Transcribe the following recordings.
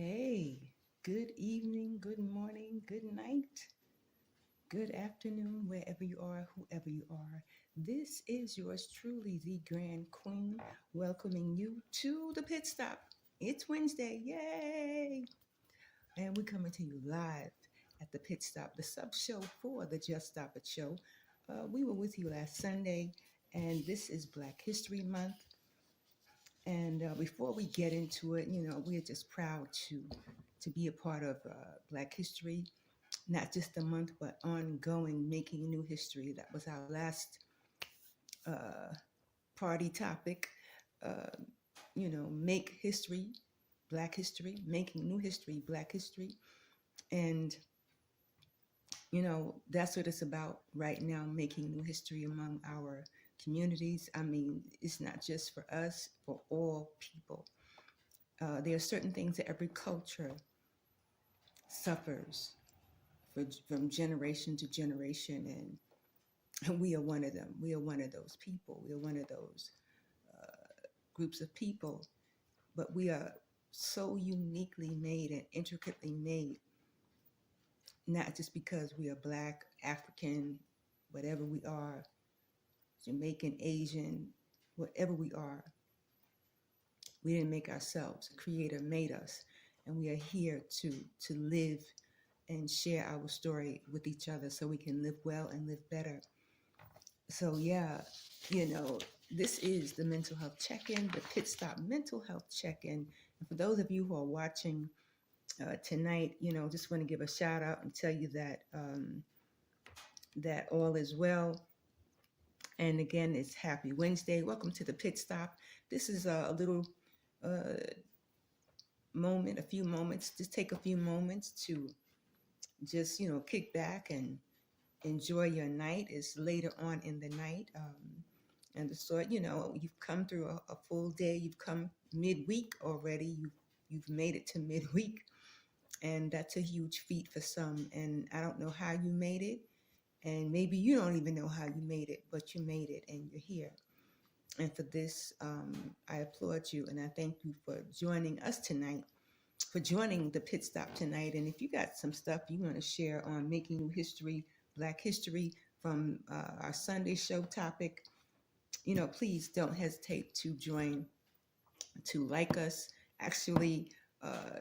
Hey, good evening, good morning, good night, good afternoon, wherever you are, whoever you are. This is yours truly, the Grand Queen, welcoming you to the pit stop. It's Wednesday, yay! And we're coming to you live at the pit stop, the sub show for the Just Stop It show. We were with you last Sunday, and this is Black History Month. And before we get into it, we're just proud to be a part of Black History, not just a month, but ongoing, making new history. That was our last uh, party topic. Uh, make history, Black history, making new history, Black history, and that's what it's about right now, making new history among our communities. I mean, it's not just for us, for all people. There are certain things that every culture suffers from generation to generation, and we are one of them. We are one of those people. We are one of those groups of people, but we are so uniquely made and intricately made, not just because we are Black, African, whatever we are, Jamaican, Asian, whatever we are. We didn't make ourselves. The Creator made us, and we are here to live and share our story with each other so we can live well and live better. So yeah, you know, this is the mental health check-in, the pit stop mental health check-in. And for those of you who are watching tonight, just want to give a shout out and tell you that that all is well. And again, it's Happy Wednesday. Welcome to the pit stop. This is a little moment, a few moments. Just take a few moments to just kick back and enjoy your night. It's later on in the night, and the sort, you've come through a full day. You've come midweek already. You've made it to midweek, and that's a huge feat for some. And I don't know how you made it, and maybe you don't even know how you made it, but you made it, and you're here. And for this, I applaud you, and I thank you for joining us tonight, for joining the pit stop tonight. And if you got some stuff you want to share on making new history, Black history, from our Sunday show topic, please don't hesitate to join, to like us, actually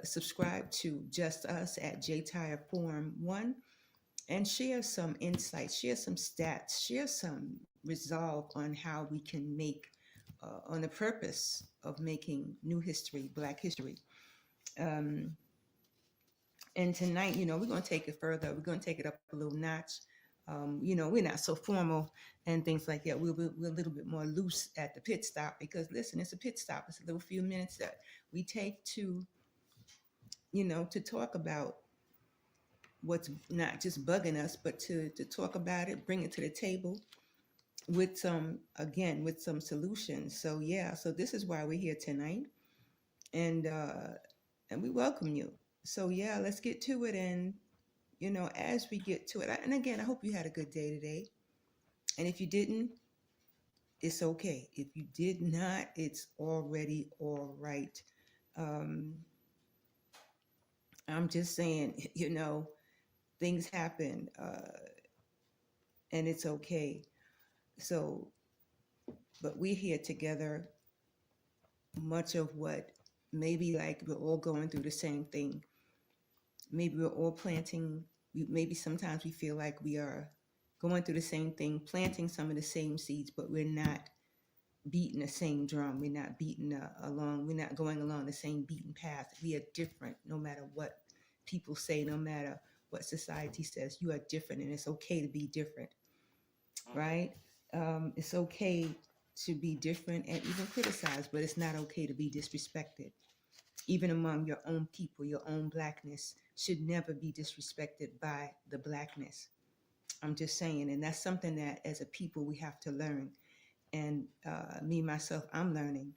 subscribe to Just Us at JTire Forum 1, and share some insights, share some stats, share some resolve on how we can make, on the purpose of making new history, Black history. And tonight, we're going to take it further. We're going to take it up a little notch. We're not so formal and things like that. We're a little bit more loose at the pit stop because, listen, it's a pit stop. It's a little few minutes that we take to talk about what's not just bugging us, but to talk about it, bring it to the table with some solutions. So yeah, so this is why we're here tonight, and we welcome you. So yeah, let's get to it. And as we get to it, and again, I hope you had a good day today. And if you didn't, it's okay. If you did not, it's already all right. I'm just saying, things happen, and it's okay. So, but we're here together. Much of what maybe like we're all going through the same thing. Maybe we're all planting. Maybe sometimes we feel like we are going through the same thing, planting some of the same seeds, but we're not beating the same drum. We're not we're not going along the same beaten path. We are different no matter what people say, no matter what society says. You are different, and it's okay to be different, right? It's okay to be different and even criticized, but it's not okay to be disrespected. Even among your own people, your own Blackness should never be disrespected by the Blackness. I'm just saying, and that's something that as a people we have to learn. And me, myself, I'm learning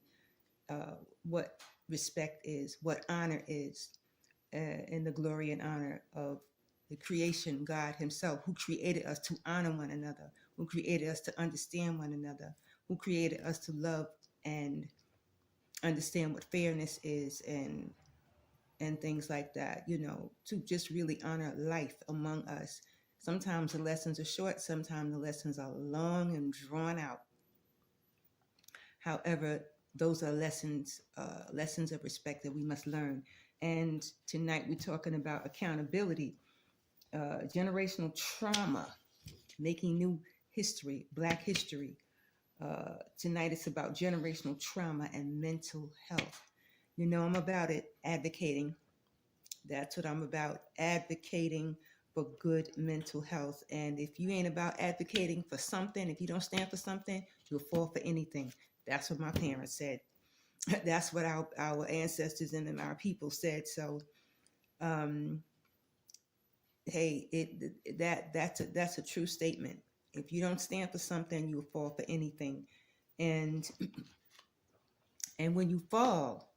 what respect is, what honor is, and the glory and honor of the creation, God himself, who created us to honor one another, who created us to understand one another, who created us to love and understand what fairness is, and and things like that, to just really honor life among us. Sometimes the lessons are short, sometimes the lessons are long and drawn out. However, those are lessons of respect that we must learn. And tonight we're talking about accountability, generational trauma, making new history, Black history. Tonight it's about generational trauma and mental health. I'm about it, advocating. That's what I'm about, advocating for good mental health. And if you ain't about advocating for something, if you don't stand for something, you'll fall for anything. That's what my parents said. That's what our ancestors and our people said. So, um, hey, that's a true statement. If you don't stand for something, you'll fall for anything. And and when you fall,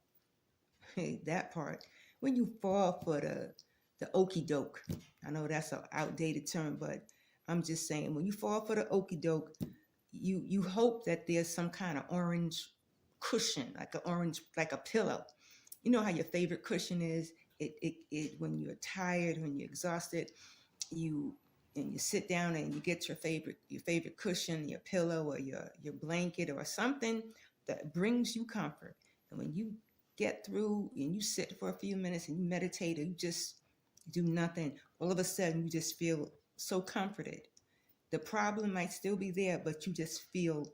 hey, that part, when you fall for the okey doke, I know that's an outdated term, but I'm just saying, when you fall for the okey doke, you hope that there's some kind of orange cushion, like a pillow. You know how your favorite cushion is. It when you're tired, when you're exhausted, you and you sit down and you get your favorite cushion, your pillow, or your blanket, or something that brings you comfort. And when you get through and you sit for a few minutes and you meditate, or you just do nothing, all of a sudden you just feel so comforted. The problem might still be there, but you just feel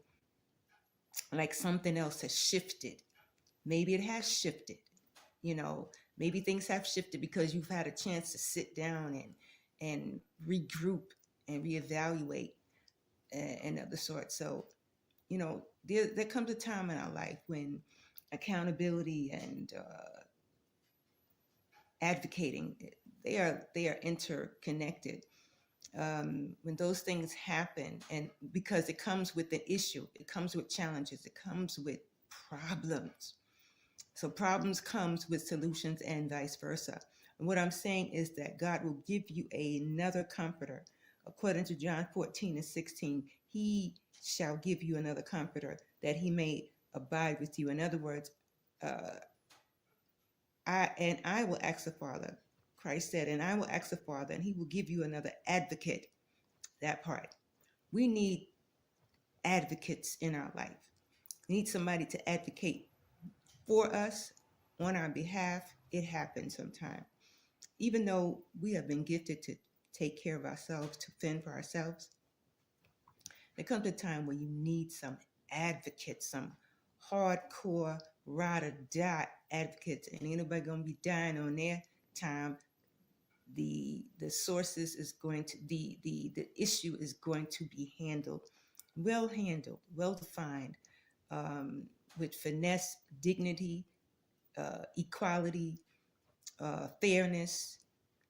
like something else has shifted. Maybe it has shifted. you know Maybe things have shifted because you've had a chance to sit down and regroup and reevaluate, and of the sort. So, there comes a time in our life when accountability and advocating, they are interconnected. When those things happen, and because it comes with an issue, it comes with challenges, it comes with problems. So problems comes with solutions and vice versa. And what I'm saying is that God will give you another comforter. According to John 14:16, he shall give you another comforter, that he may abide with you. In other words, uh, I will ask the Father. Christ said, and I will ask the Father, and he will give you another advocate. That part. We need advocates in our life. We need somebody to advocate for us on our behalf. It happens sometimes. Even though we have been gifted to take care of ourselves, to fend for ourselves, there comes a time where you need some advocates, some hardcore, ride or die advocates, and ain't nobody gonna be dying on their time. The sources is going to the issue is going to be handled, well defined, um, with finesse, dignity, equality, fairness,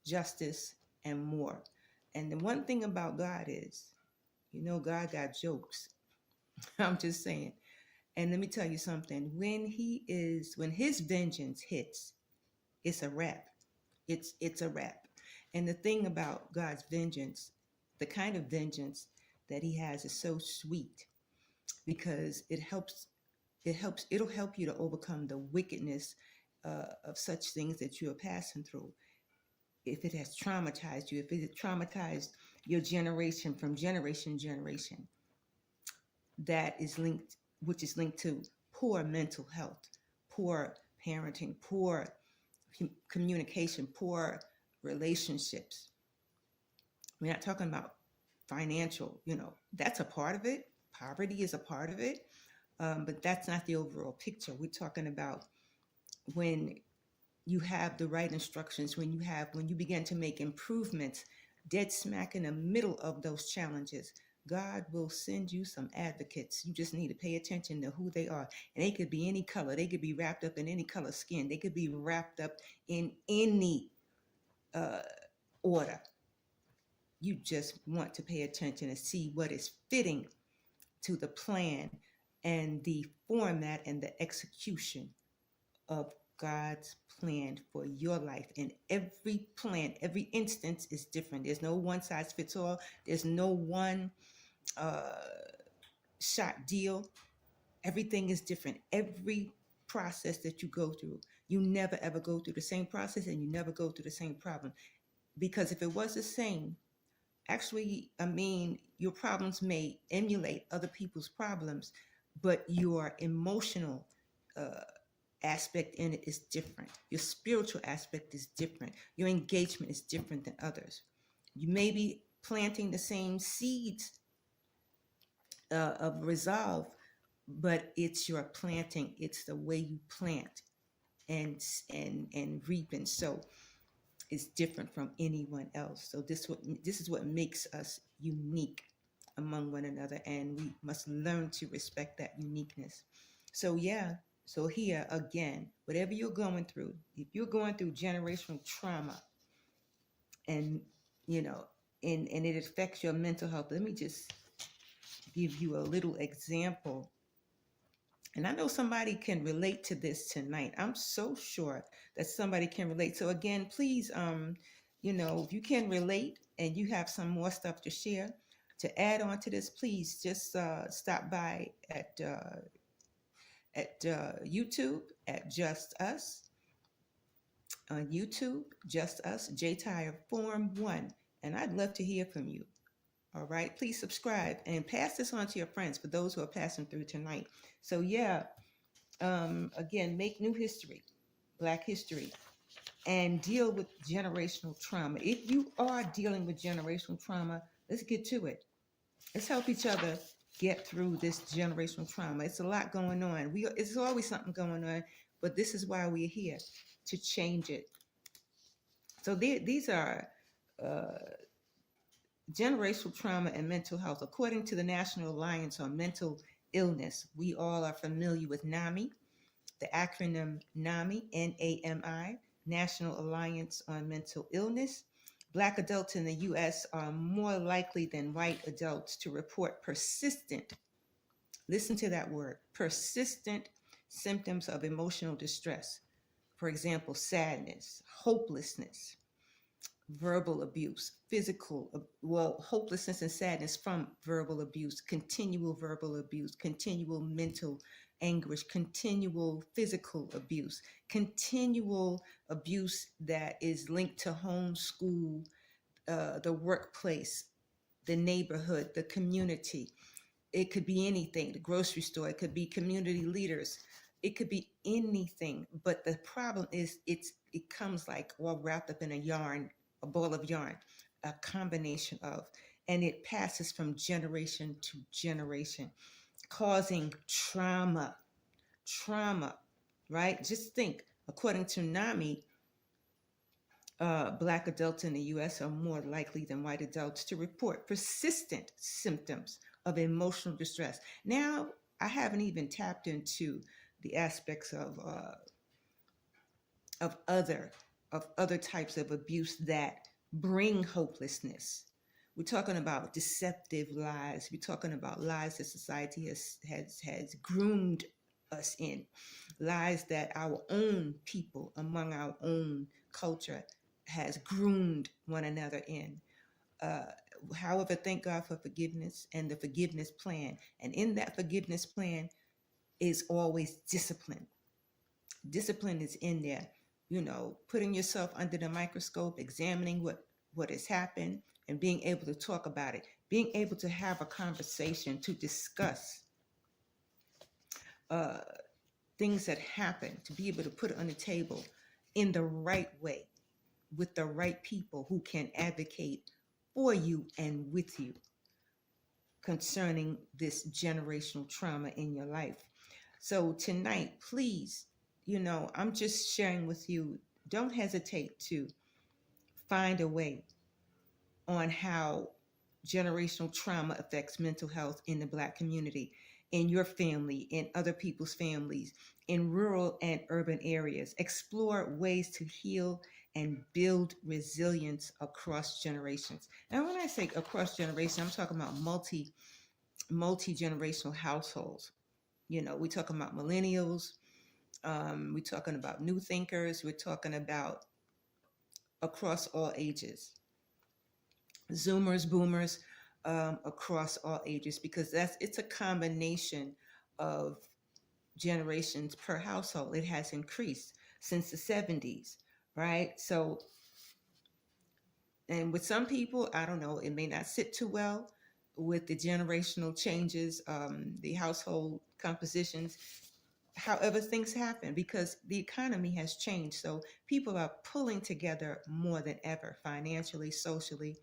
justice, and more. And the one thing about God is, God got jokes. I'm just saying. And let me tell you something. When his vengeance hits, it's a wrap. It's a wrap. And the thing about God's vengeance, the kind of vengeance that he has, is so sweet, because it'll help you to overcome the wickedness of such things that you are passing through. If it has traumatized you, if it has traumatized your generation from generation to generation, which is linked to poor mental health, poor parenting, poor communication, poor relationships. We're not talking about financial, that's a part of it. Poverty is a part of it. But that's not the overall picture. We're talking about when you have the right instructions, when you begin to make improvements, dead smack in the middle of those challenges, God will send you some advocates. You just need to pay attention to who they are. And they could be any color. They could be wrapped up in any color skin. They could be wrapped up in any uh, order. You just want to pay attention and see what is fitting to the plan and the format and the execution of God's plan for your life. And every plan, every instance is different. There's no one size fits all. There's no one uh, shot deal. Everything is different. Every process that you go through, You never ever go through the same process, and you never go through the same problem. Because if it was the same, actually, I mean, your problems may emulate other people's problems, but your emotional uh, aspect in it is different. Your spiritual aspect is different. Your engagement is different than others. You may be planting the same seeds of resolve, but it's your planting. It's the way you plant and reap and sow is different from anyone else. So this is what makes us unique among one another, and we must learn to respect that uniqueness. So yeah, so here again, whatever you're going through, if you're going through generational trauma, and you know, and it affects your mental health, let me just give you a little example. And I know somebody can relate to this tonight. I'm so sure that somebody can relate. So again, please, if you can relate and you have some more stuff to share, to add on to this, please just stop by at YouTube at Just Us on YouTube, Just Us, J Tire Form One, and I'd love to hear from you. All right, please subscribe and pass this on to your friends for those who are passing through tonight. So yeah, again, make new history, Black history, and deal with generational trauma. If you are dealing with generational trauma, let's get to it. Let's help each other get through this generational trauma. It's a lot going on. It's always something going on, but this is why we're here, to change it. So these are uh, generational trauma and mental health. According to the National Alliance on Mental Illness, we all are familiar with NAMI, the acronym NAMI, N-A-M-I, National Alliance on Mental Illness. Black adults in the U.S. are more likely than white adults to report persistent, listen to that word, persistent symptoms of emotional distress. For example, sadness, hopelessness, verbal abuse, hopelessness and sadness from verbal abuse, continual verbal abuse, continual mental anguish, continual physical abuse, continual abuse that is linked to home, school, the workplace, the neighborhood, the community. It could be anything, the grocery store, it could be community leaders, it could be anything. But the problem is it comes like all wrapped up in a ball of yarn, a combination of, and it passes from generation to generation, causing trauma, right? Just think, according to NAMI, Black adults in the US are more likely than white adults to report persistent symptoms of emotional distress. Now, I haven't even tapped into the aspects of other of other types of abuse that bring hopelessness. We're talking about deceptive lies. We're talking about lies that society has groomed us in, lies that our own people among our own culture has groomed one another in. Uh, However, thank God for forgiveness and the forgiveness plan. And in that forgiveness plan is always discipline. Discipline is in there, putting yourself under the microscope, examining what has happened, and being able to talk about it, being able to have a conversation to discuss uh, things that happen, to be able to put it on the table in the right way with the right people who can advocate for you and with you concerning this generational trauma in your life. So tonight, please, I'm just sharing with you, don't hesitate to find a way on how generational trauma affects mental health in the Black community, in your family, in other people's families, in rural and urban areas. Explore ways to heal and build resilience across generations. And when I say across generations, I'm talking about multi-generational households. We're talking about millennials, we're talking about new thinkers, we're talking about across all ages, Zoomers, boomers, across all ages, because it's a combination of generations per household. It has increased. since the 70s, right? So, and with some people, I don't know, it may not sit too well with the generational changes, the household compositions. However, things happen because the economy has changed. So people are pulling together more than ever, financially, socially,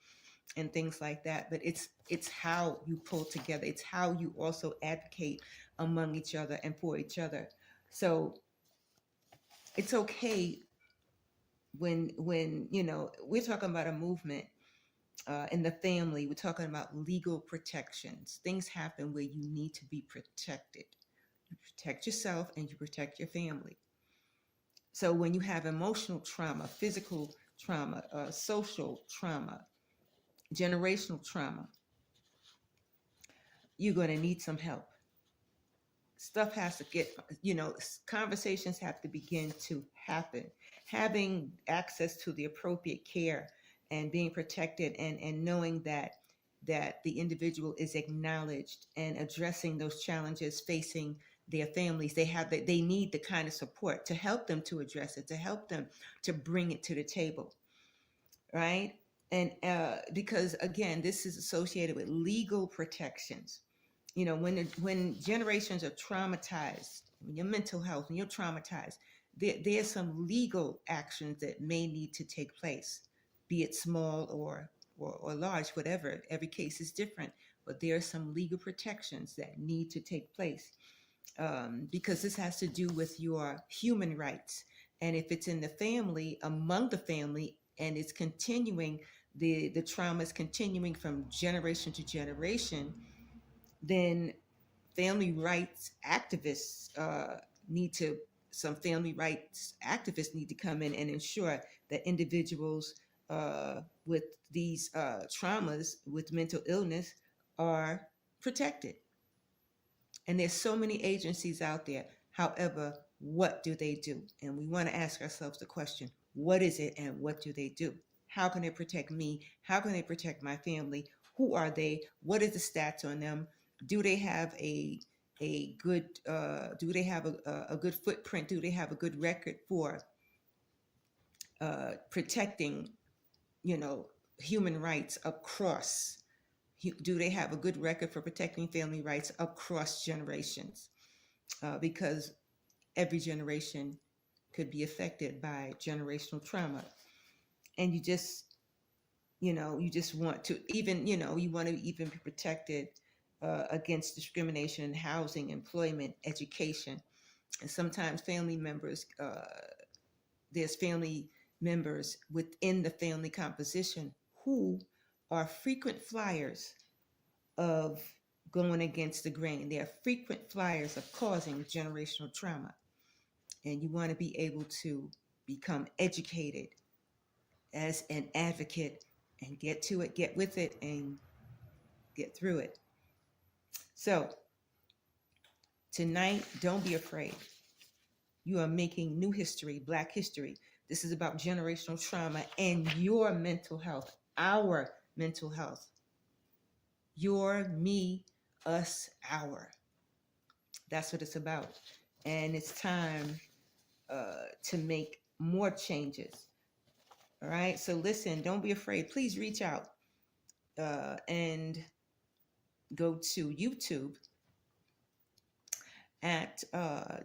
and things like that. But it's how you pull together. It's how you also advocate among each other and for each other. So it's okay when we're talking about a movement in the family. We're talking about legal protections. Things happen where you need to be protected. You protect yourself and you protect your family. So when you have emotional trauma, physical trauma, social trauma, generational trauma, you're going to need some help. Stuff has to get, conversations have to begin to happen. Having access to the appropriate care and being protected, and knowing that the individual is acknowledged and addressing those challenges facing their families. They need the kind of support to help them to address it, to help them to bring it to the table, right? And because again, this is associated with legal protections. When generations are traumatized, when your mental health, when you're traumatized, there's some legal actions that may need to take place, be it small or large, whatever. Every case is different, but there are some legal protections that need to take place, because this has to do with your human rights. And if it's in the family, among the family, and it's continuing, the trauma is continuing from generation to generation, then family rights activists need to some family rights activists need to come in and ensure that individuals with these traumas, with mental illness, are protected. And there's so many agencies out there. However, what do they do? And we want to ask ourselves the question, what is it and what do they do? How can they protect me? How can they protect my family? Who are they? What is the stats on them? Do they have a good do they have a good footprint? Do they have a good record for protecting, you know, human rights across? Do they have a good record for protecting family rights across generations? Because every generation could be affected by generational trauma. And you just want to even, you want to even be protected against discrimination in housing, employment, education. And sometimes there's family members within the family composition who are frequent flyers of going against the grain. They are frequent flyers of causing generational trauma. And you want to be able to become educated as an advocate and get to it, get with it, and get through it. So, tonight, don't be afraid. You are making new history, Black history. This is about generational trauma and your mental health, our mental health. Your, me, us, our. That's what it's about. And it's time to make more changes. All right. So listen, don't be afraid. Please reach out and go to YouTube at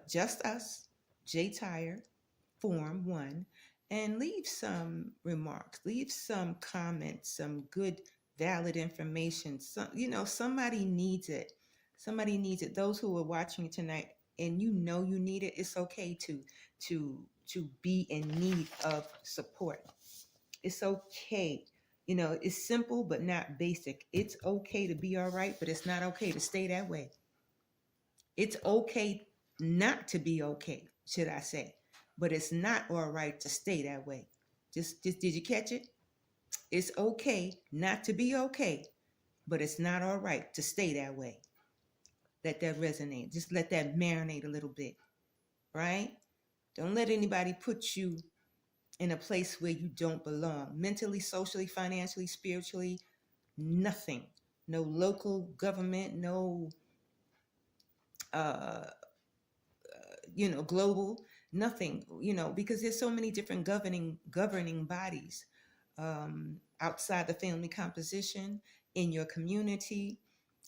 Just Us, J Tire, Form 1, and leave some remarks, leave some comments, some good, valid information. Somebody needs it. Somebody needs it. Those who are watching tonight and you need it, it's okay to be in need of support. It's okay. It's simple but not basic. It's okay to be all right, but it's not okay to stay that way. It's okay not to be okay, should I say. But it's not all right to stay that way. Just did you catch it? It's okay not to be okay, but it's not all right to stay that way. Let that resonate. Just let that marinate a little bit, right? Don't let anybody put you in a place where you don't belong. Mentally, socially, financially, spiritually, nothing. No local government, no global. Nothing, because there's so many different governing bodies outside the family composition, in your community,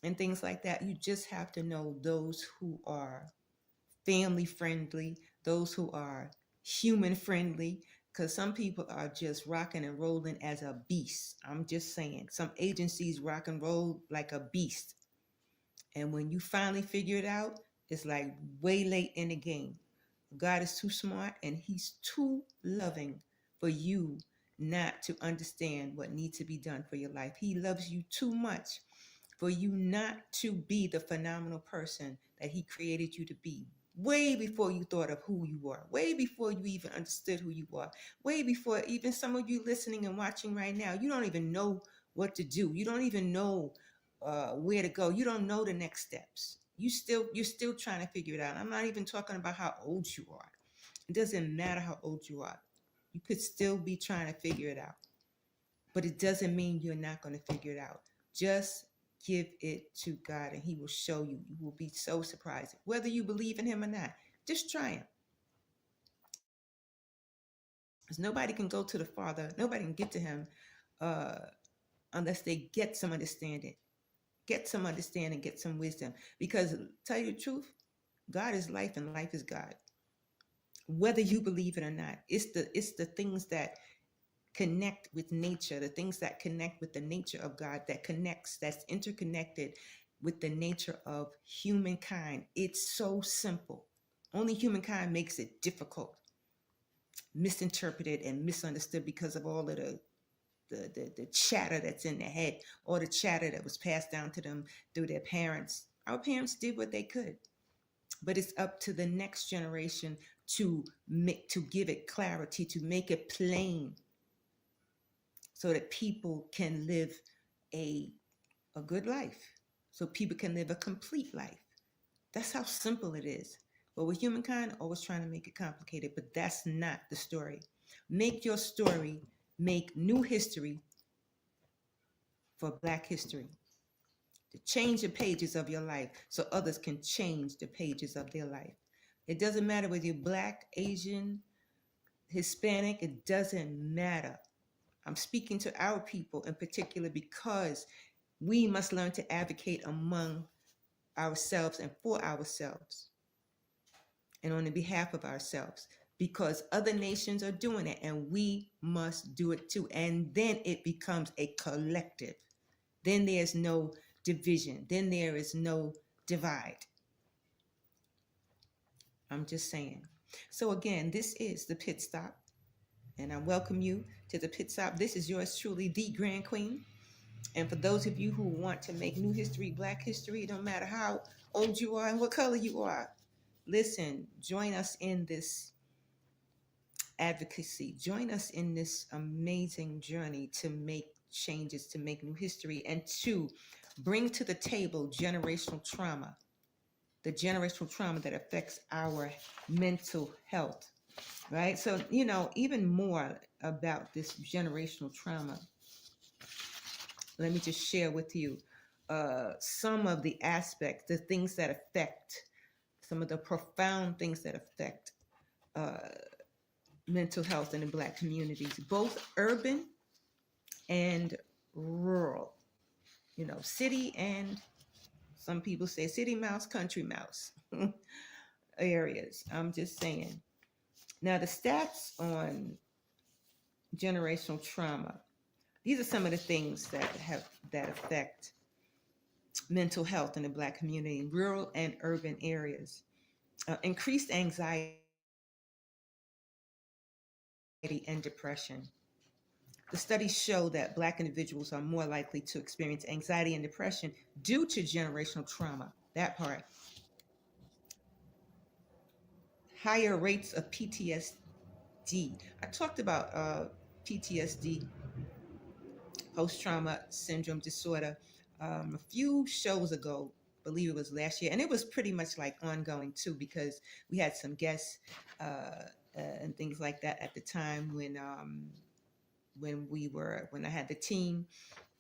and things like that. You just have to know those who are family friendly, those who are human friendly, because some people are just rocking and rolling as a beast. I'm just saying, some agencies rock and roll like a beast. And when you finally figure it out, it's like way late in the game. God is too smart and he's too loving for you not to understand what needs to be done for your life. He loves you too much for you not to be the phenomenal person that he created you to be, way before you thought of who you are, way before you even understood who you are, way before even some of you listening and watching right now, you don't even know what to do. You don't even know where to go. You don't know the next steps. You're still trying to figure it out. I'm not even talking about how old you are. It doesn't matter how old you are. You could still be trying to figure it out, but it doesn't mean you're not going to figure it out. Just give it to God and he will show you. You will be so surprised. Whether you believe in him or not, just try him. Because nobody can go to the Father, nobody can get to him uh, unless they get some understanding. Get some understanding, get some wisdom. Because tell you the truth, God is life and life is God. Whether you believe it or not, it's the things that connect with nature, the things that connect with the nature of God, that's interconnected with the nature of humankind. It's so simple. Only humankind makes it difficult, misinterpreted, and misunderstood because of all of the chatter that's in their head, or the chatter that was passed down to them through their parents. Our parents did what they could, but it's up to the next generation to give it clarity, to make it plain, so that people can live a, a good life, so people can live a complete life. That's how simple it is. But with humankind, always trying to make it complicated, but that's not the story. Make your story, make new history for Black history. To change the pages of your life so others can change the pages of their life. It doesn't matter whether you're Black, Asian, Hispanic, it doesn't matter. I'm speaking to our people in particular because we must learn to advocate among ourselves and for ourselves and on the behalf of ourselves, because other nations are doing it and we must do it too. And then it becomes a collective. Then there's no division. Then there is no divide. I'm just saying. So again, this is the Pit Stop, and I welcome you to the Pit Stop. This is yours truly, the Grand Queen. And for those of you who want to make new history, Black history, no matter how old you are and what color you are, listen, join us in this advocacy. Join us in this amazing journey to make changes, to make new history, and to bring to the table generational trauma, the generational trauma that affects our mental health, right? So, even more about this generational trauma, let me just share with you some of the aspects, the things that affect, some of the profound things that affect uh, mental health in the Black communities, both urban and rural, city and, some people say, city mouse, country mouse areas. I'm just saying. Now, the stats on generational trauma, these are some of the things that affect mental health in the Black community in rural and urban areas. Increased anxiety and depression. The studies show that Black individuals are more likely to experience anxiety and depression due to generational trauma. That part. Higher rates of PTSD. I talked about PTSD, post-trauma syndrome disorder, a few shows ago. I believe it was last year, and it was pretty much like ongoing too, because we had some guests and things like that at the time when I had the team,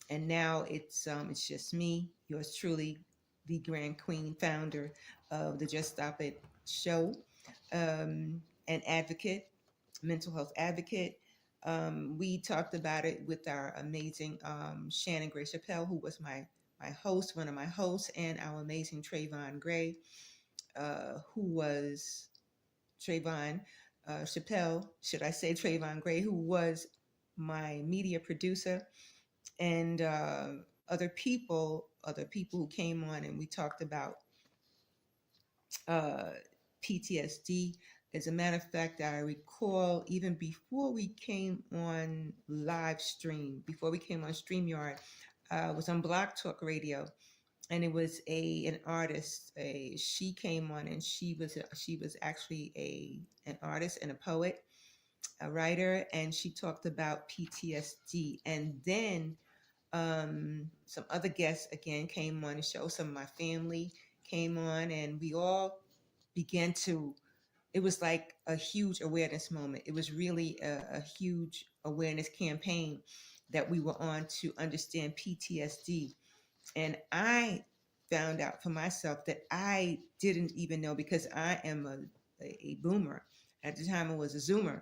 and now it's just me, yours truly, the Grand Queen, founder of the Just Stop It show, an advocate, mental health advocate. We talked about it with our amazing Shannon Gray Chappelle, who was my host, one of my hosts, and our amazing Trayvon Gray, who was Trayvon Chappelle, should I say Trayvon Gray, who was my media producer, and other people who came on, and we talked about uh, PTSD. As a matter of fact, I recall even before we came on live stream, before we came on StreamYard, I was on Blog Talk Radio, and it was an artist. She came on, and she was actually an artist and a poet, a writer, and she talked about PTSD. And then some other guests again came on the show. Some of my family came on, and we all began to. It was like a huge awareness moment. It was really a huge awareness campaign that we were on to understand PTSD. And I found out for myself that I didn't even know, because I am a boomer. At the time, I was a Zoomer.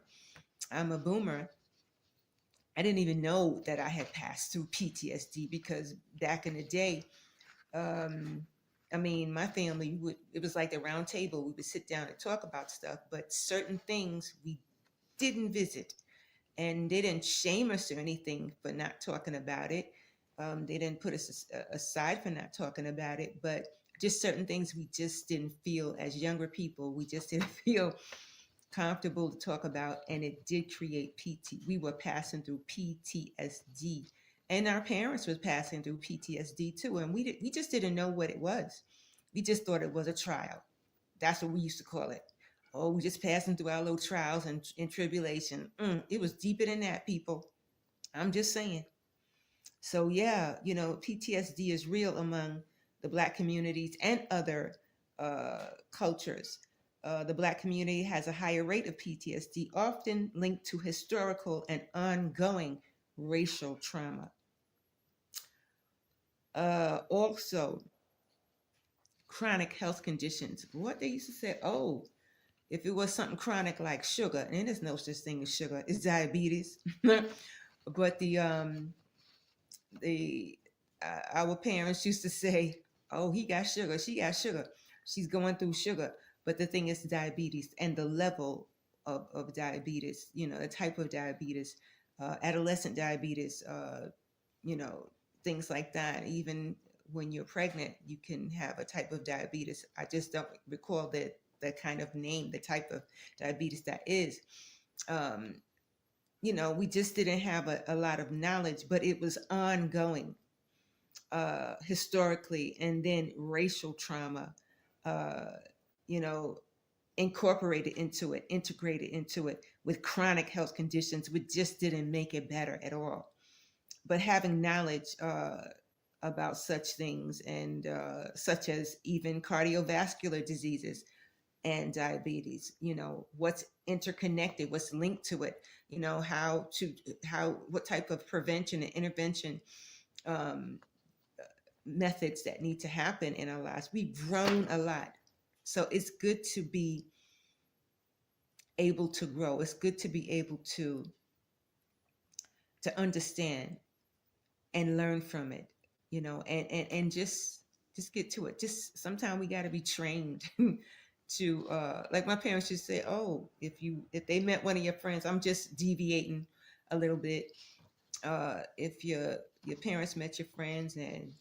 I'm a boomer. I didn't even know that I had passed through PTSD, because back in the day, um, I mean, my family would, it was like the round table. We would sit down and talk about stuff, but certain things we didn't visit. And they didn't shame us or anything for not talking about it. They didn't put us aside for not talking about it, but just certain things we just didn't feel as younger people. We just didn't feel comfortable to talk about, and it did create PT. We were passing through PTSD, and our parents were passing through PTSD too, and we just didn't know what it was. We just thought it was a trial. That's what we used to call it. Oh, we just passing through our little trials and tribulation. It was deeper than that, people. I'm just saying. So yeah, PTSD is real among the Black communities and other cultures. The Black community has a higher rate of PTSD, often linked to historical and ongoing racial trauma. Also, chronic health conditions. What they used to say, oh, if it was something chronic like sugar, and there's no such thing as sugar, it's diabetes. But the our parents used to say, "Oh, he got sugar, she got sugar, she's going through sugar." But the thing is, diabetes and the level of diabetes, the type of diabetes, adolescent diabetes, things like that. Even when you're pregnant, you can have a type of diabetes. I just don't recall the kind of name, the type of diabetes that is. Um, we just didn't have a lot of knowledge, but it was ongoing historically, and then racial trauma, uh, you know, integrated into it with chronic health conditions, which just didn't make it better at all. But having knowledge about such things, and such as even cardiovascular diseases and diabetes, what's interconnected, what's linked to it, what type of prevention and intervention um, methods that need to happen in our lives. We've grown a lot. So it's good to be able to grow. It's good to be able to understand and learn from it, and just get to it. Just sometimes we got to be trained to like my parents used to say, oh, if they met one of your friends, I'm just deviating a little bit. If your parents met your friends, and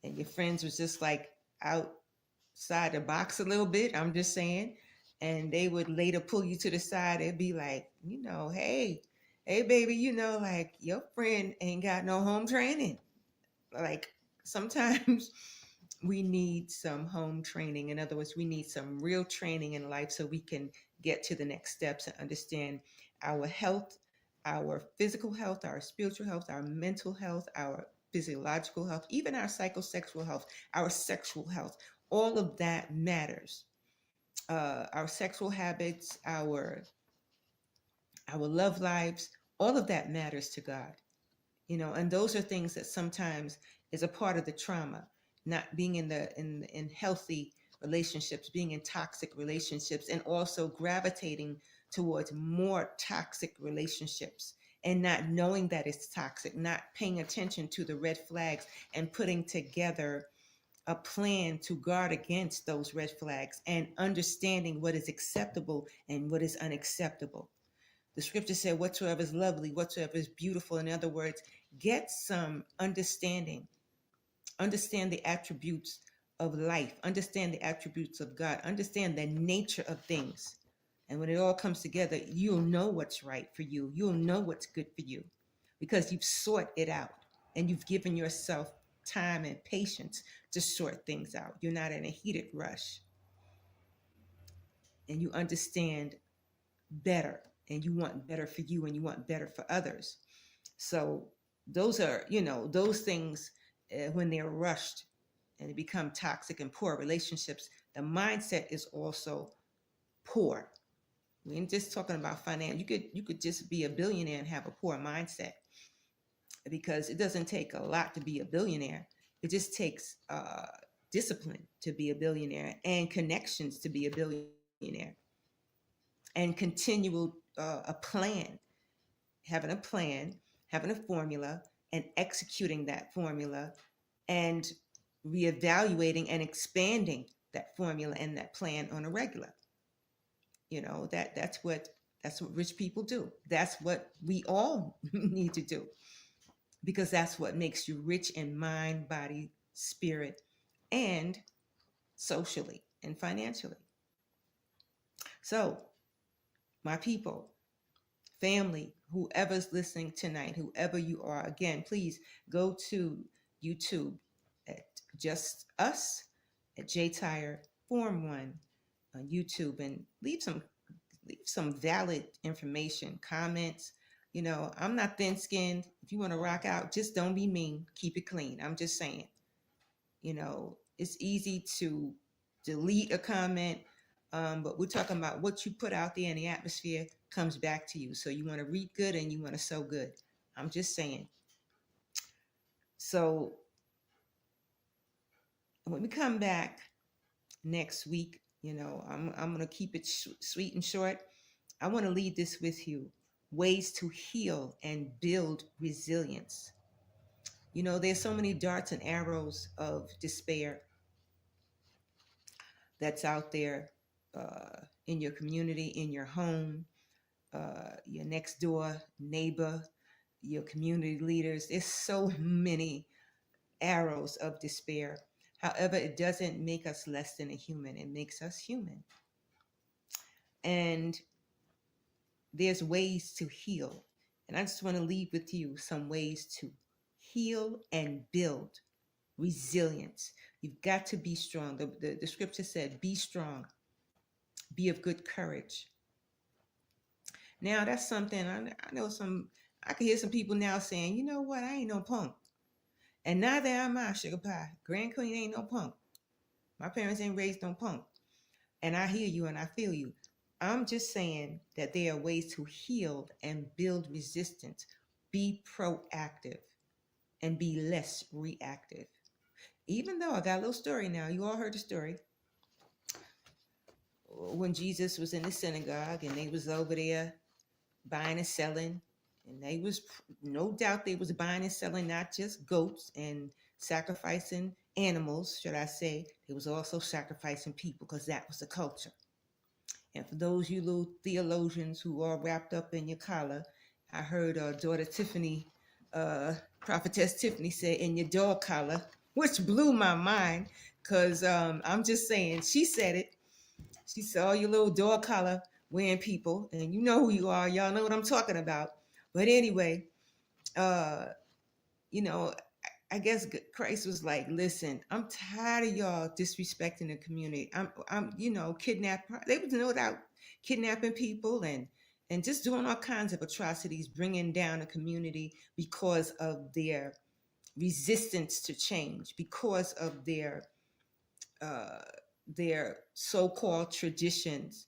your friends was just like outside the box a little bit, I'm just saying, and they would later pull you to the side, they'd be like, hey baby, like your friend ain't got no home training. Like sometimes we need some home training. In other words, we need some real training in life so we can get to the next steps and understand our health, our physical health, our spiritual health, our mental health, our physiological health, even our psychosexual health, our sexual health. All of that matters. Our sexual habits, our love lives, all of that matters to God. And those are things that sometimes is a part of the trauma, not being in healthy relationships, being in toxic relationships, and also gravitating towards more toxic relationships and not knowing that it's toxic, not paying attention to the red flags and putting together a plan to guard against those red flags and understanding what is acceptable and what is unacceptable. The scripture said, whatsoever is lovely, whatsoever is beautiful. In other words, get some understanding, understand the attributes of life, understand the attributes of God, understand the nature of things. And when it all comes together, you'll know what's right for you. You'll know what's good for you because you've sought it out and you've given yourself time and patience to sort things out. You're not in a heated rush and you understand better and you want better for you and you want better for others. So those are, those things when they're rushed and they become toxic and poor relationships, the mindset is also poor. We ain't just talking about finance. You could just be a billionaire and have a poor mindset because it doesn't take a lot to be a billionaire. It just takes discipline to be a billionaire and connections to be a billionaire and continual a plan, having a plan, having a formula and executing that formula and reevaluating and expanding that formula and that plan on a regular. That's what rich people do. That's what we all need to do because that's what makes you rich in mind, body, spirit, and socially and financially. So, my people, family, whoever's listening tonight, whoever you are, again, please go to YouTube at Just Us at J Tire Form 1 on YouTube and leave some valid information, comments. I'm not thin skinned. If you want to rock out, just don't be mean. Keep it clean. I'm just saying. It's easy to delete a comment, but we're talking about what you put out there in the atmosphere comes back to you. So you want to read good and you want to sow good. I'm just saying. So when we come back next week, I'm going to keep it sweet and short. I want to leave this with you. Ways to heal and build resilience. There's so many darts and arrows of despair that's out there in your community, in your home, your next door neighbor, your community leaders. There's so many arrows of despair. However, it doesn't make us less than a human. It makes us human. And there's ways to heal. And I just want to leave with you some ways to heal and build resilience. You've got to be strong. The scripture said, be strong, be of good courage. Now, that's something I know I can hear some people now saying, you know what, I ain't no punk. And neither am I, Sugar Pie. Grand Queen ain't no punk. My parents ain't raised no punk. And I hear you and I feel you. I'm just saying that there are ways to heal and build resistance. Be proactive and be less reactive. Even though I got a little story now, you all heard the story. When Jesus was in the synagogue and they was over there buying and selling, and they was, no doubt they was buying and selling not just goats and sacrificing animals, should I say. They was also sacrificing people because that was the culture. And for those you little theologians who are wrapped up in your collar, I heard daughter Tiffany, prophetess Tiffany say, in your dog collar, which blew my mind because I'm just saying, she said it. She said, oh, your little dog collar wearing people, and you know who you are. Y'all know what I'm talking about. But anyway, you know, I guess Christ was like, listen, I'm tired of y'all disrespecting the community. I'm kidnapping. They was no doubt kidnapping people and just doing all kinds of atrocities, bringing down a community because of their resistance to change, because of their so-called traditions.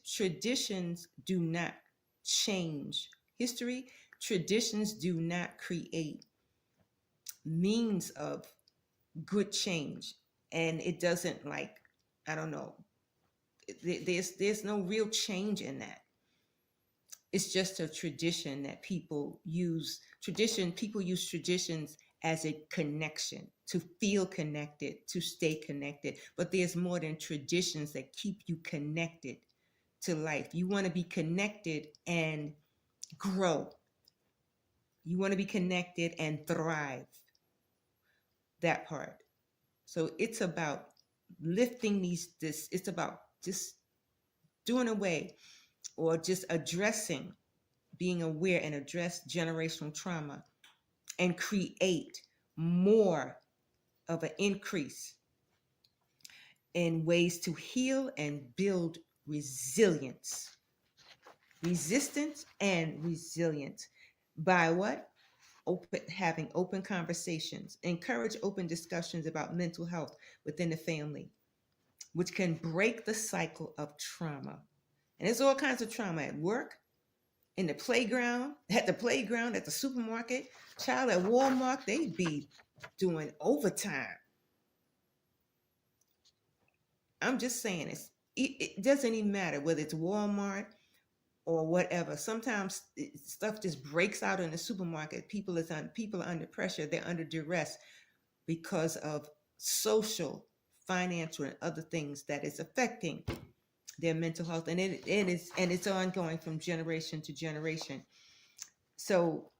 Traditions do not change history. Traditions do not create means of good change. And it doesn't, like, I don't know, There's no real change in that. It's just a tradition that people use. People use traditions as a connection, to feel connected, to stay connected. But there's more than traditions that keep you connected to life. You want to be connected and grow. You want to be connected and thrive. That part. So it's about lifting it's about just doing away, or just addressing, being aware and address generational trauma, and create more of an increase in ways to heal and build resilience, resistance and resilience. By what? Having open conversations, encourage open discussions about mental health within the family, which can break the cycle of trauma. And there's all kinds of trauma at work, in the playground, at the supermarket. Child, at Walmart, they be doing overtime. I'm just saying, it doesn't even matter whether it's Walmart or whatever. Sometimes stuff just breaks out in the supermarket. People are under pressure. They're under duress because of social, financial, and other things that is affecting their mental health, and it's ongoing from generation to generation. So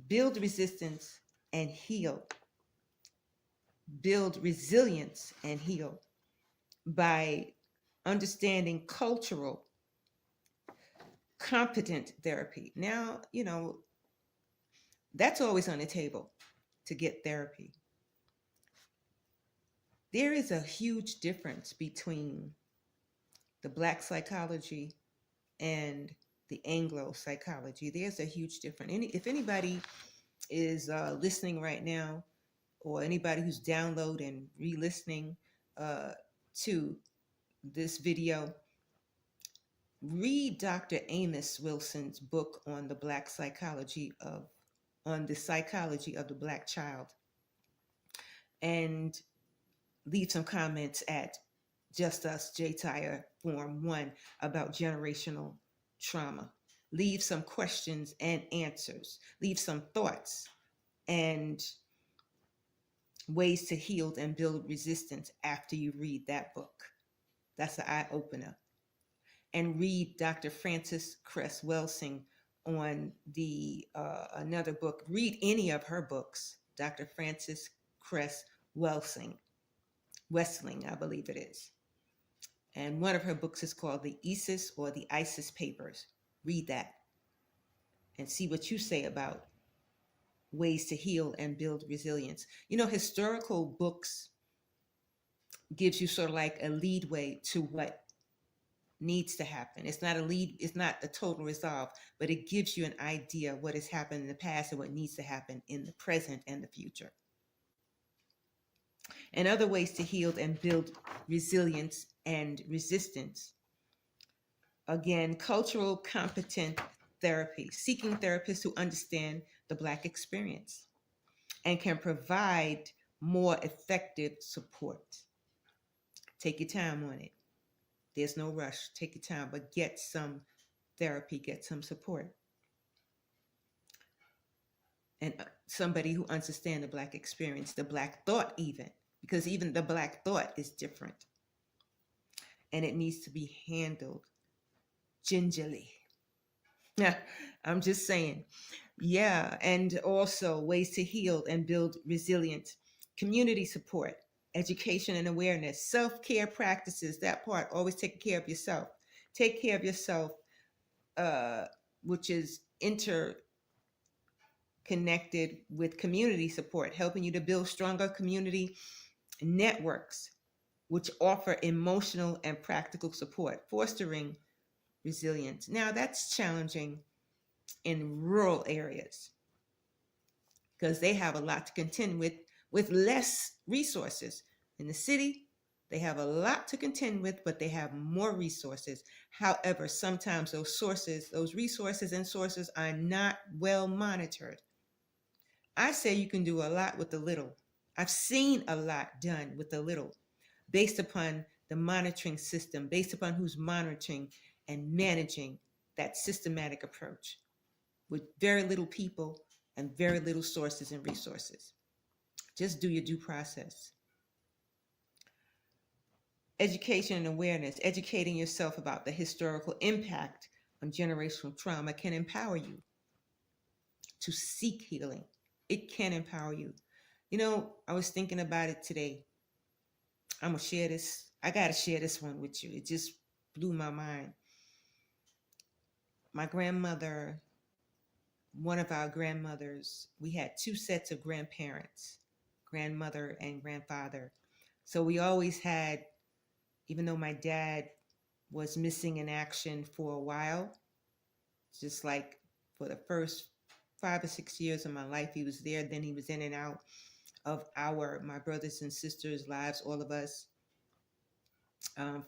build resistance and heal. Build resilience and heal by understanding cultural competent therapy. Now, that's always on the table to get therapy. There is a huge difference between the Black psychology and the Anglo psychology. There's a huge difference. If anybody is listening right now, or anybody who's downloading and re-listening to this video, read Dr. Amos Wilson's book on the psychology of the Black child, and leave some comments at Just Us J Tire Form 1 about generational trauma. Leave some questions and answers. Leave some thoughts and ways to heal and build resistance after you read that book. That's an eye opener. And read Dr. Frances Cress Welsing on the another book. Read any of her books. Dr. Frances Cress Welsing, I believe it is. And one of her books is called The ISIS Papers. Read that and see what you say about ways to heal and build resilience. Historical books gives you sort of like a leadway to what needs to happen. It's not a total resolve, but it gives you an idea of what has happened in the past and what needs to happen in the present and the future. And other ways to heal and build resilience and resistance. Again, cultural competent therapy, seeking therapists who understand the Black experience and can provide more effective support. Take your time on it. There's no rush. Take your time, but get some therapy, get some support. And somebody who understands the Black experience, the Black thought even, because even the Black thought is different. And it needs to be handled gingerly. Yeah, I'm just saying. Yeah, and also ways to heal and build resilience, community support, education and awareness, self-care practices, that part, always taking care of yourself. Take care of yourself, which is interconnected with community support, helping you to build stronger community networks, which offer emotional and practical support, fostering resilience. Now, that's challenging in rural areas because they have a lot to contend with less resources. In the city, they have a lot to contend with, but they have more resources. However, sometimes those resources and sources are not well monitored. I say you can do a lot with a little. I've seen a lot done with a little based upon the monitoring system based upon who's monitoring and managing that systematic approach with very little people and very little sources and resources. Just do your due process. Education and awareness, educating yourself about the historical impact on generational trauma can empower you to seek healing. It can empower you. You know, I was thinking about it today. I'm going to share this. I got to share this one with you. It just blew my mind. My grandmother, one of our grandmothers, we had two sets of grandparents, grandmother and grandfather. So we always had, even though my dad was missing in action for a while, just like for the first 5 or 6 years of my life, he was there. Then he was in and out of my brothers and sisters' lives, all of us,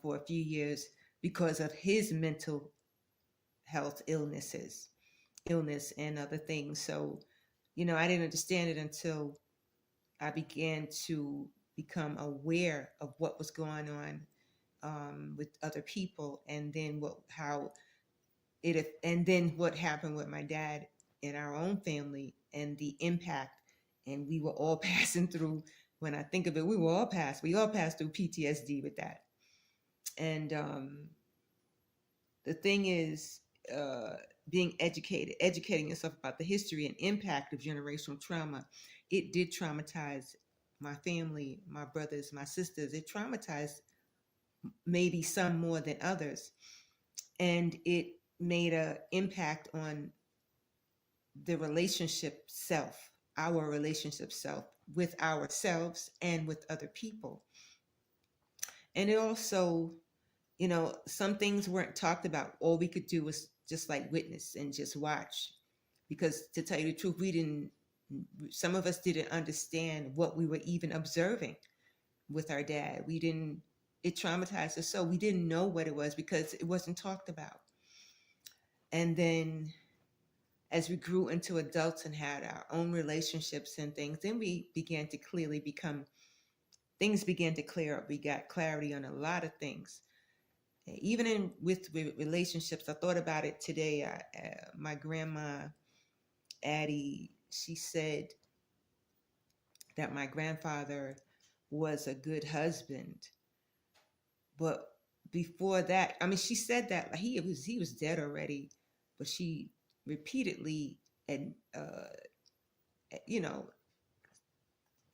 for a few years because of his mental health illness and other things. So, I didn't understand it until I began to become aware of what was going on with other people, and then what happened with my dad in our own family and the impact. And we were all passing through. When I think of it, we all passed through PTSD with that. And the thing is, being educating yourself about the history and impact of generational trauma. It did traumatize my family, my brothers, my sisters. It traumatized maybe some more than others. And it made an impact on the relationship self, our relationship self with ourselves and with other people. And it also, some things weren't talked about. All we could do was just like witness and just watch. Because to tell you the truth, some of us didn't understand what we were even observing with our dad. It traumatized us. So we didn't know what it was because it wasn't talked about. And then as we grew into adults and had our own relationships and things, then we began to things began to clear up. We got clarity on a lot of things. Even with relationships, I thought about it today. My grandma, Addie, she said that my grandfather was a good husband. But before that, she said that he was dead already, but she repeatedly, and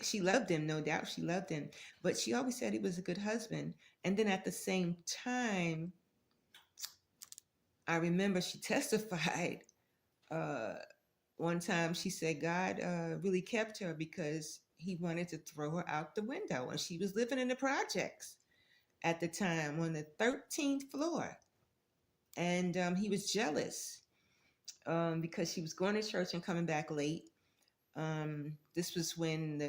she loved him, no doubt she loved him, but she always said he was a good husband. And then at the same time, I remember she testified one time. She said God really kept her because he wanted to throw her out the window, and she was living in the projects at the time on the 13th floor. And he was jealous because she was going to church and coming back late. This was when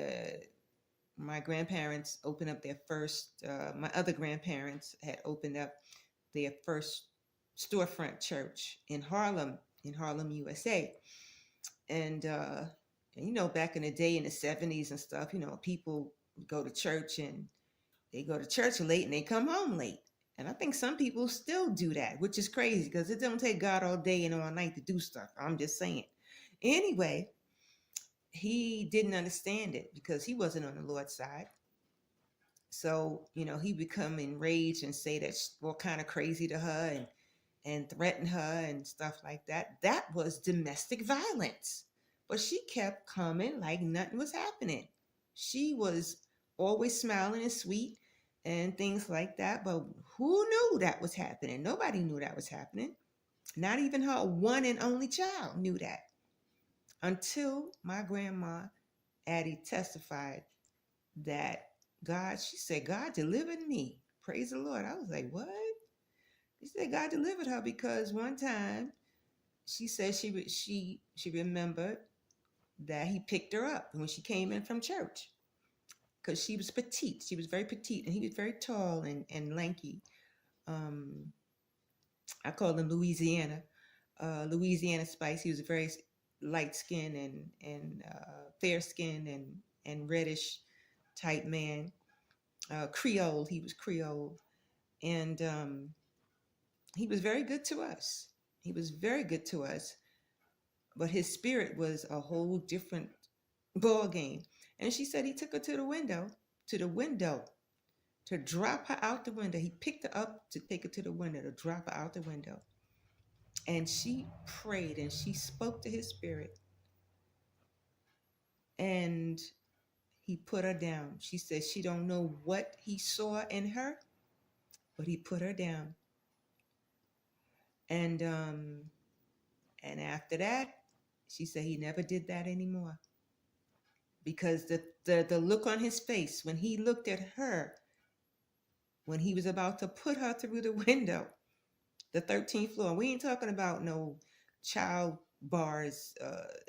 my grandparents opened up their first, my other grandparents had opened up their first storefront church in Harlem, USA. And, back in the day in the 70s and stuff, people would go to church, and they go to church late and they come home late. And I think some people still do that, which is crazy because it don't take God all day and all night to do stuff. I'm just saying. Anyway, he didn't understand it because he wasn't on the Lord's side. So, he become enraged and say that all kind of crazy to her and threaten her and stuff like that. That was domestic violence. But she kept coming like nothing was happening. She was always smiling and sweet and things like that. But who knew that was happening? Nobody knew that was happening. Not even her one and only child knew that. Until my grandma, Addie, testified that she said, God delivered me. Praise the Lord. I was like, what? She said God delivered her because one time she said she remembered that he picked her up when she came in from church because she was petite. She was very petite, and he was very tall and lanky. I called him Louisiana Spice. He was very light skinned and fair skinned and reddish type man. Creole. He was Creole. And he was very good to us. He was very good to us, but his spirit was a whole different ball game. And she said he took her to the window, to drop her out the window. He picked her up to take her to the window, to drop her out the window. And she prayed and she spoke to his spirit. And he put her down. She said she don't know what he saw in her, but he put her down. And after that, she said he never did that anymore. Because the look on his face when he looked at her, when he was about to put her through the window, the 13th floor. We ain't talking about no child bars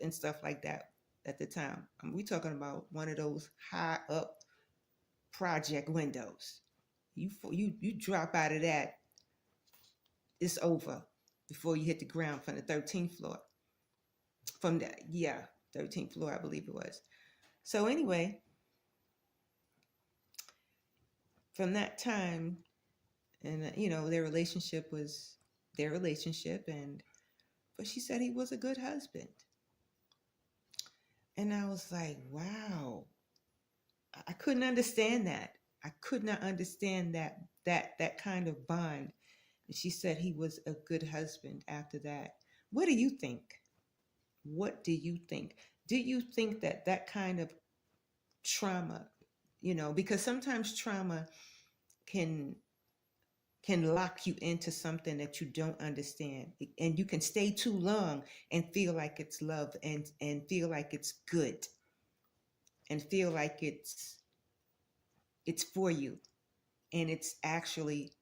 and stuff like that at the time. We talking about one of those high up project windows. You drop out of that, it's over before you hit the ground from the 13th floor. From that, yeah, 13th floor, I believe it was. So anyway, from that time, and their relationship was their relationship, and but she said he was a good husband. And I was like, wow. I couldn't understand that. I could not understand that kind of bond. And she said he was a good husband after that. What do you think? What do you think? Do you think that kind of trauma, because sometimes trauma can lock you into something that you don't understand, and you can stay too long and feel like it's love, and feel like it's good, and feel like it's for you, and it's actually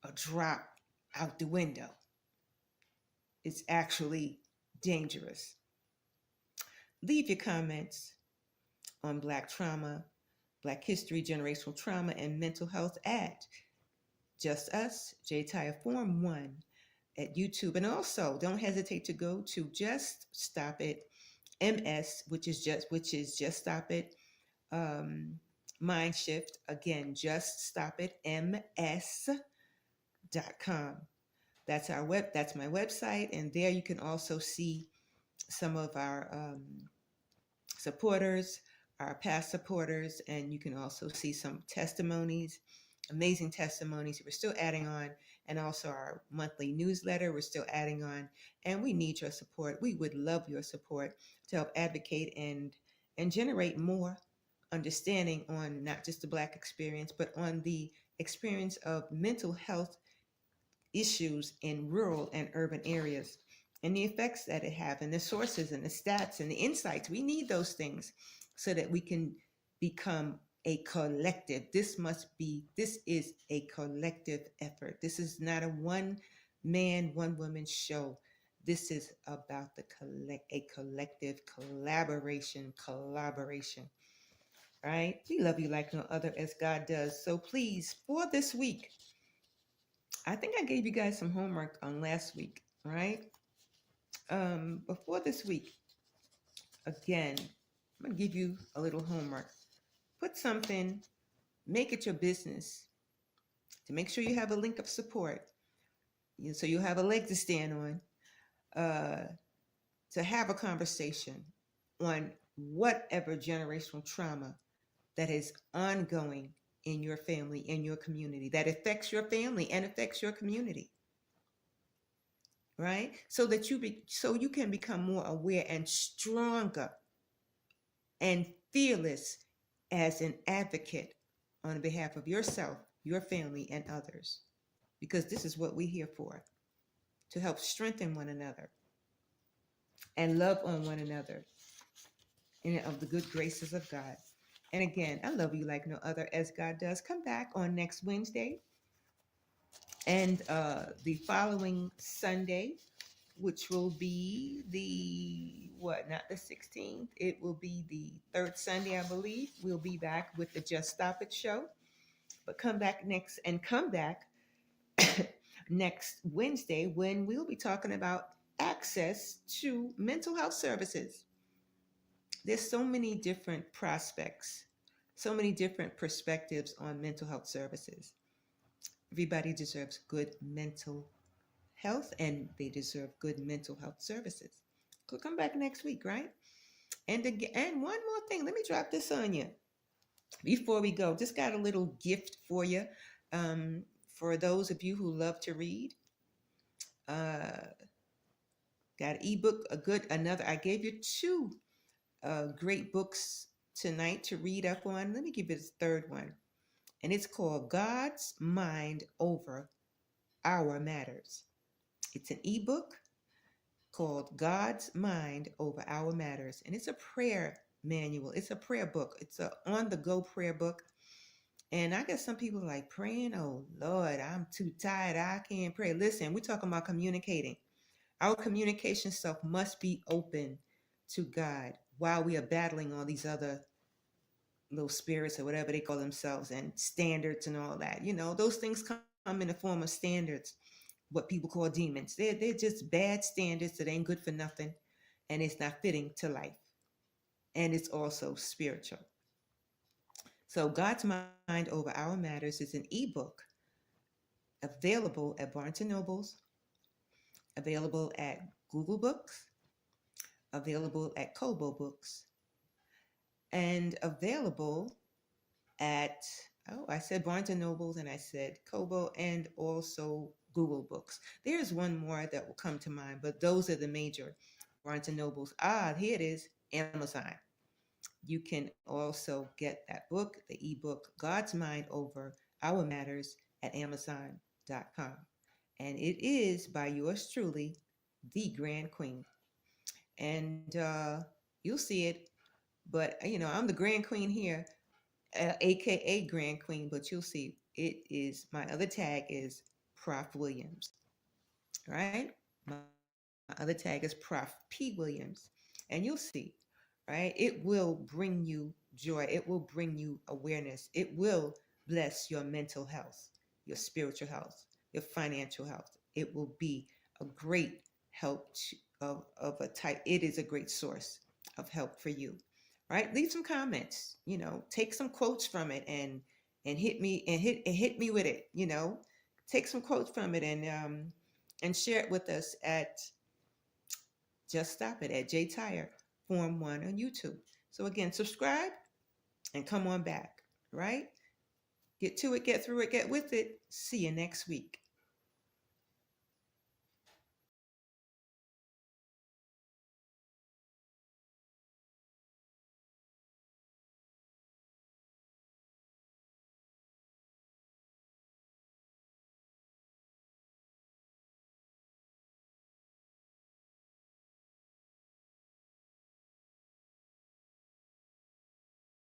a drop out the window. It's actually dangerous. Leave your comments on Black trauma, Black history, generational trauma, and mental health at Just Us, J-Tire Form 1 at YouTube. And also, don't hesitate to go to Just Stop It MS, which is Just Stop It Mind Shift. Again, Just Stop It MS.com. That's my website, and there you can also see some of our supporters, our past supporters, and you can also see some testimonies, amazing testimonies we're still adding on, and also our monthly newsletter we're still adding on. And we need your support. We would love your support to help advocate and generate more understanding on not just the Black experience, but on the experience of mental health issues in rural and urban areas, and the effects that it have, and the sources and the stats and the insights. We need those things so that we can become a collective. This is a collective effort. This is not a one man, one woman show. This is about a collective collaboration. All right? We love you like no other, as God does. So please, for this week, I think I gave you guys some homework on last week, right? Before this week, again, I'm going to give you a little homework. Put something, make it your business to make sure you have a link of support, so you'll have a leg to stand on, to have a conversation on whatever generational trauma that is ongoing in your family, in your community, that affects your family and affects your community. Right? So that you can become more aware and stronger and fearless as an advocate on behalf of yourself, your family, and others. Because this is what we're here for, to help strengthen one another and love on one another in of the good graces of God. And again, I love you like no other, as God does. Come back on next Wednesday and the following Sunday, which will be not the 16th. It will be the third Sunday, I believe. We'll be back with the Just Stop It show. But come back next Wednesday, when we'll be talking about access to mental health services. There's so many different prospects, so many different perspectives on mental health services. Everybody deserves good mental health and they deserve good mental health services. So come back next week, right? And again, and one more thing, let me drop this on you before we go. Just got a little gift for you. Um, for those of you who love to read, uh, got an ebook, a good another. I gave you two great books tonight to read up on. Let me give you the third one, and it's called God's Mind Over Our Matters. It's an ebook called God's Mind Over Our Matters, and it's a prayer manual. It's a prayer book. It's a on-the-go prayer book. And I guess some people like praying. Oh Lord, I'm too tired. I can't pray. Listen, we're talking about communicating. Our communication self must be open to God while we are battling all these other little spirits or whatever they call themselves and standards and all that. You know, those things come in the form of standards, what people call demons. They're just bad standards that ain't good for nothing and it's not fitting to life. And it's also spiritual. So God's Mind Over Our Matters is an ebook available at Barnes and Nobles, available at Google Books, available at Kobo Books, and available at, oh, I said Barnes and Nobles and I said Kobo and also Google Books. There's one more that will come to mind, but those are the major Barnes and Nobles. Ah, here it is, Amazon. You can also get that book, the ebook, God's Mind Over Our Matters at Amazon.com. And it is by yours truly, the Grand Queen. And you'll see it, but I'm the Grand Queen here, aka Grand Queen, but you'll see it is my other tag is Prof Williams, right? My other tag is Prof P Williams, and you'll see, right? It will bring you joy. It will bring you awareness. It will bless your mental health, your spiritual health, your financial health. It will be a great help of a type. It is a great source of help for you, right? Leave some comments. Take some quotes from it and hit me with it. Take some quotes from it and share it with us at Just Stop It at J Tire Form 1 on YouTube. So again, subscribe and come on back, right? Get to it, get through it, get with it. See you next week.